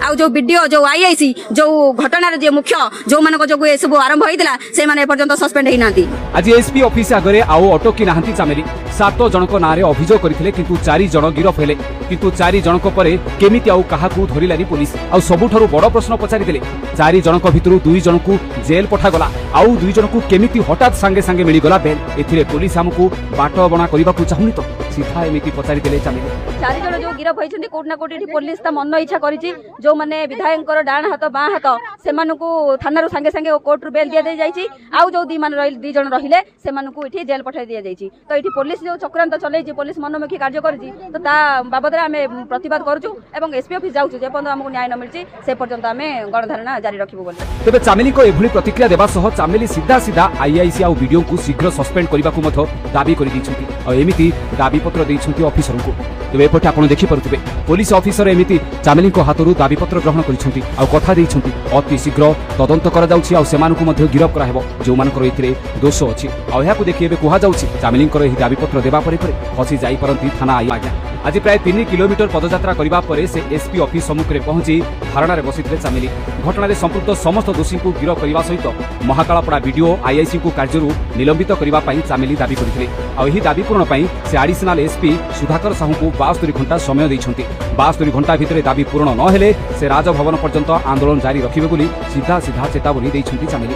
आउ जो वीडियो जो आईआईसी जो घटनार जे मुख्य जो मानक जो ए सब आरंभ होइतला से माने पर्यंत सस्पेंड हेइ नांती। आज एसपी ऑफिस आगे आउ अटकी नांती चामेली 7 जनक नारे अभियोग करथिले किंतु 4 जन गिरफ हेले किंतु 4 जनक परे केमिति आउ काहाकू धरिलानी पुलिस आउ सबुठारु बड़ प्रश्न पचारि देले 4 जनक भितरु 2 जनकू जेल पठा गला आउ 2 जनकू केमिति हठात सांगे सांगे मिली गला बेल एथिरे पुलिस हमकू बाट बणा करिबाकू चाहुनी तो सीधा एमिति पचारि देले चामेली 4 जन जो गिरफ होइछन्ती कोट ना कोटी पुलिस ता मन इच्छा करिछि जो माने विधायकर डाण हाथ बाँ हाथ से थाना सांगे सांगे कोर्ट रु बेल दिया दे जाइछि आउ जो 2 जन रहिले से इठी जेल पठाई दिया जाइछि। तो इठी पुलिस जो चक्रांत चलैछि पुलिस मनोमुखी कार्य करिछि तो ता बाबद रे आमे प्रतिवाद करछु एवं एसपी ऑफिस जाउछु जे पर्यंत हमकु न्याय न मिलछि से पर्यंत आमे गणधारणा जारी रखिबु बोले। तबे चामेली को एभली प्रतिक्रिया देबा सह चामेली सीधा सीधा आईआईसी आउ वीडियो को शीघ्र सस्पेंड करबा को मथ दाबी करि दैछन्ती आ एमिति दाबी पत्र दैछन्ती ऑफिसर को। तबे एपटे आपण देखि परथुबे पुलिस ऑफिसर एमिति चामेली को हातरु दाबी पत्र ग्रहण करिसन्ती आ कथा दैछन्ती अति शीघ्र तदंत करा जाउछि आ सेमानकु मध्य गिरफ करा हेबो जो मानकर इथिरे दोष अछि आ एहाकु देखि एबे कोहा जाउछि चामेली को एही दाबी पत्र देबा परे परे फसी जाई परंती थाना आज्ञा। आज प्राय 3 किलोमीटर पदयात्रा करबा परे से एसपी ऑफिस सम्मुख रे पहुंची धारणा रे बसिथिले चामेली घटना रे संपुक्त समस्त दोषी को गिरफ करबा सहित महाकालापड़ा वीडियो आईआईसी को कार्यरु निलंबित करबा पई चामेली दाबी करथिले आ एही दाबी पूर्ण पई से एडिशनल एसपी सुधाकर साहू को 72 घंटा समय दैछन्ती 72 घंटा भितरे दाबी पूर्ण न हेले से राजभवन पर्यंत आंदोलन जारी रखिबे बोली सीधा सीधा चेतावनी दैछन्ती चामेली।